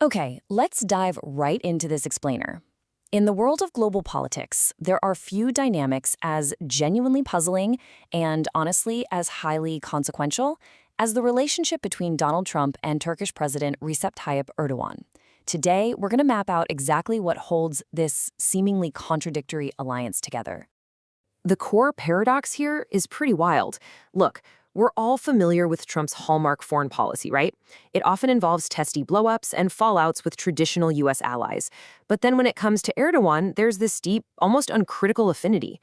Okay, let's dive right into this explainer. In the world of global politics, there are few dynamics as genuinely puzzling and, honestly, as highly consequential as the relationship between Donald Trump and Turkish President Recep Tayyip Erdogan. Today, we're going to map out exactly what holds this seemingly contradictory alliance together. The core paradox here is pretty wild. Look, we're all familiar with Trump's hallmark foreign policy, right? It often involves testy blowups and fallouts with traditional U.S. allies. But then when it comes to Erdogan, there's this deep, almost uncritical affinity.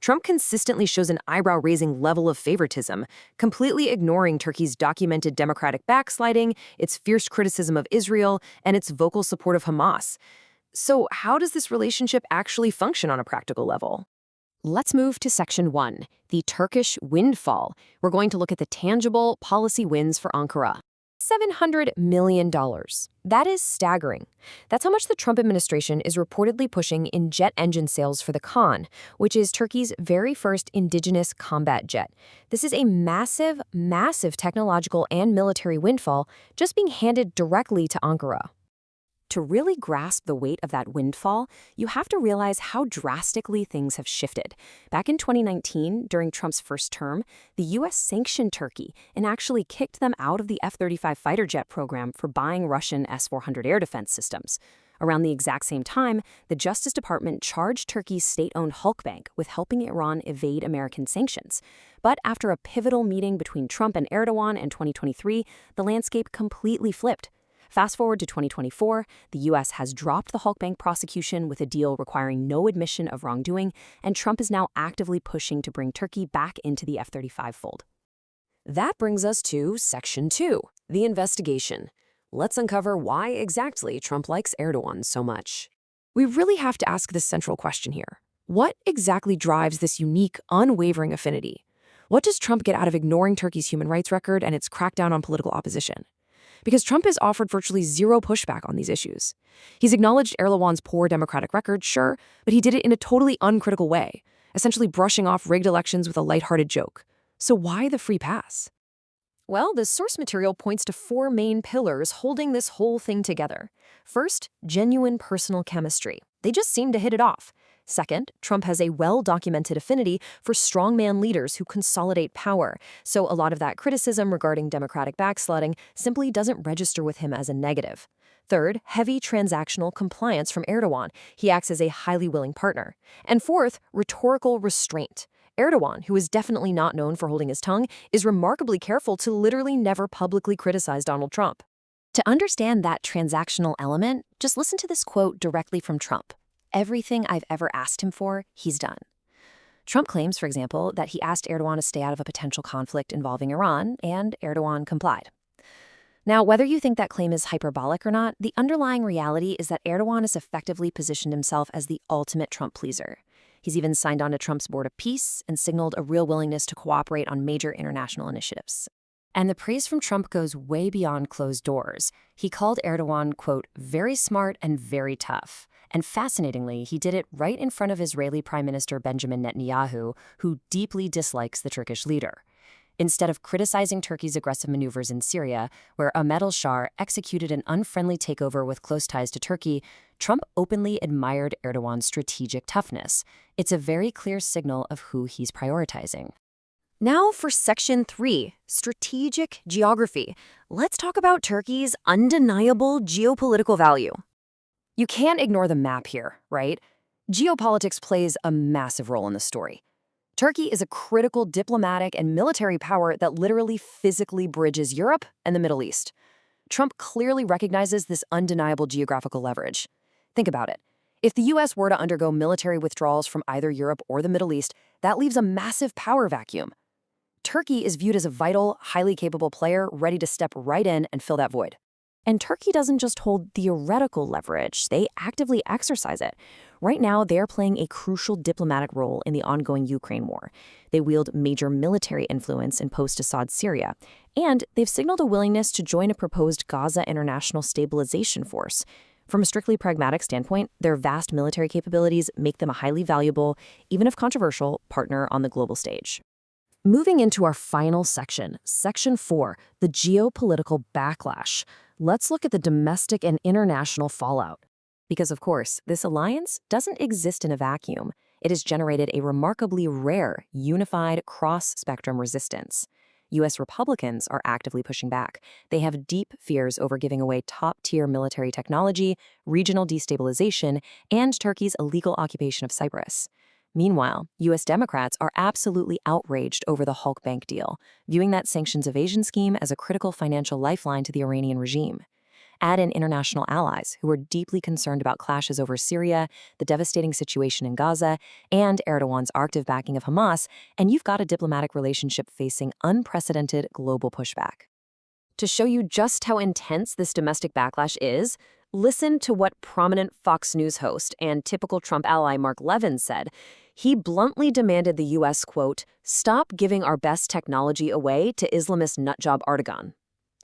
Trump consistently shows an eyebrow-raising level of favoritism, completely ignoring Turkey's documented democratic backsliding, its fierce criticism of Israel, and its vocal support of Hamas. So how does this relationship actually function on a practical level? Let's move to Section 1, the Turkish windfall. We're going to look at the tangible policy wins for Ankara. $700 million. That is staggering. That's how much the Trump administration is reportedly pushing in jet engine sales for the Khan, which is Turkey's very first indigenous combat jet. This is a massive, massive technological and military windfall just being handed directly to Ankara. To really grasp the weight of that windfall, you have to realize how drastically things have shifted. Back in 2019, during Trump's first term, the U.S. sanctioned Turkey and actually kicked them out of the F-35 fighter jet program for buying Russian S-400 air defense systems. Around the exact same time, the Justice Department charged Turkey's state-owned Halkbank with helping Iran evade American sanctions. But after a pivotal meeting between Trump and Erdogan in 2023, the landscape completely flipped. Fast forward to 2024, the U.S. has dropped the Halkbank prosecution with a deal requiring no admission of wrongdoing, and Trump is now actively pushing to bring Turkey back into the F-35 fold. That brings us to Section 2, the investigation. Let's uncover why exactly Trump likes Erdogan so much. We really have to ask this central question here. What exactly drives this unique, unwavering affinity? What does Trump get out of ignoring Turkey's human rights record and its crackdown on political opposition? Because Trump has offered virtually zero pushback on these issues. He's acknowledged Erdogan's poor democratic record, sure, but he did it in a totally uncritical way, essentially brushing off rigged elections with a lighthearted joke. So why the free pass? Well, the source material points to four main pillars holding this whole thing together. First, genuine personal chemistry. They just seem to hit it off. Second, Trump has a well-documented affinity for strongman leaders who consolidate power, so a lot of that criticism regarding democratic backsliding simply doesn't register with him as a negative. Third, heavy transactional compliance from Erdogan. He acts as a highly willing partner. And fourth, rhetorical restraint. Erdogan, who is definitely not known for holding his tongue, is remarkably careful to literally never publicly criticize Donald Trump. To understand that transactional element, just listen to this quote directly from Trump. Everything I've ever asked him for, he's done. Trump claims, for example, that he asked Erdogan to stay out of a potential conflict involving Iran, and Erdogan complied. Now, whether you think that claim is hyperbolic or not, the underlying reality is that Erdogan has effectively positioned himself as the ultimate Trump pleaser. He's even signed on to Trump's Board of Peace and signaled a real willingness to cooperate on major international initiatives. And the praise from Trump goes way beyond closed doors. He called Erdogan, quote, very smart and very tough. And fascinatingly, he did it right in front of Israeli Prime Minister Benjamin Netanyahu, who deeply dislikes the Turkish leader. Instead of criticizing Turkey's aggressive maneuvers in Syria, where Ahmed al-Shar executed an unfriendly takeover with close ties to Turkey, Trump openly admired Erdogan's strategic toughness. It's a very clear signal of who he's prioritizing. Now for Section 3, Strategic Geography. Let's talk about Turkey's undeniable geopolitical value. You can't ignore the map here, right? Geopolitics plays a massive role in the story. Turkey is a critical diplomatic and military power that literally physically bridges Europe and the Middle East. Trump clearly recognizes this undeniable geographical leverage. Think about it. If the U.S. were to undergo military withdrawals from either Europe or the Middle East, that leaves a massive power vacuum. Turkey is viewed as a vital, highly capable player ready to step right in and fill that void. And Turkey doesn't just hold theoretical leverage, they actively exercise it. Right now, they're playing a crucial diplomatic role in the ongoing Ukraine war. They wield major military influence in post-Assad Syria, and they've signaled a willingness to join a proposed Gaza International Stabilization Force. From a strictly pragmatic standpoint, their vast military capabilities make them a highly valuable, even if controversial, partner on the global stage. Moving into our final section, Section 4, the geopolitical backlash. let's look at the domestic and international fallout. Because, of course, this alliance doesn't exist in a vacuum. It has generated a remarkably rare, unified, cross-spectrum resistance. U.S. Republicans are actively pushing back. They have deep fears over giving away top-tier military technology, regional destabilization, and Turkey's illegal occupation of Cyprus. Meanwhile, U.S. Democrats are absolutely outraged over the Halkbank deal, viewing that sanctions evasion scheme as a critical financial lifeline to the Iranian regime. Add in international allies who are deeply concerned about clashes over Syria, the devastating situation in Gaza, and Erdogan's active backing of Hamas, and you've got a diplomatic relationship facing unprecedented global pushback. To show you just how intense this domestic backlash is, listen to what prominent Fox News host and typical Trump ally Mark Levin said. He bluntly demanded the U.S., quote, "stop giving our best technology away to Islamist nutjob Erdogan."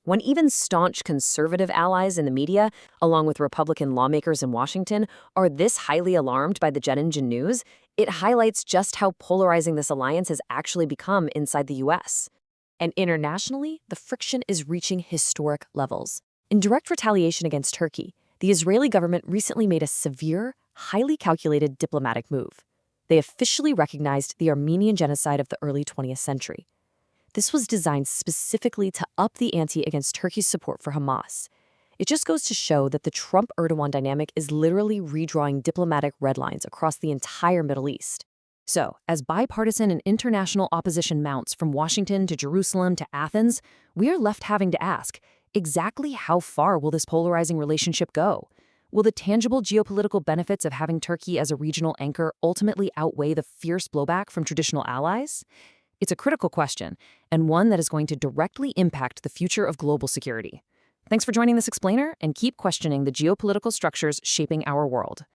When even staunch conservative allies in the media, along with Republican lawmakers in Washington, are this highly alarmed by the jet engine news, it highlights just how polarizing this alliance has actually become inside the U.S. And internationally, the friction is reaching historic levels. In direct retaliation against Turkey, the Israeli government recently made a severe, highly calculated diplomatic move. They officially recognized the Armenian genocide of the early 20th century. This was designed specifically to up the ante against Turkey's support for Hamas. It just goes to show that the Trump-Erdoğan dynamic is literally redrawing diplomatic red lines across the entire Middle East. So, as bipartisan and international opposition mounts from Washington to Jerusalem to Athens, we are left having to ask, exactly how far will this polarizing relationship go? Will the tangible geopolitical benefits of having Turkey as a regional anchor ultimately outweigh the fierce blowback from traditional allies? It's a critical question, and one that is going to directly impact the future of global security. Thanks for joining this explainer, and keep questioning the geopolitical structures shaping our world.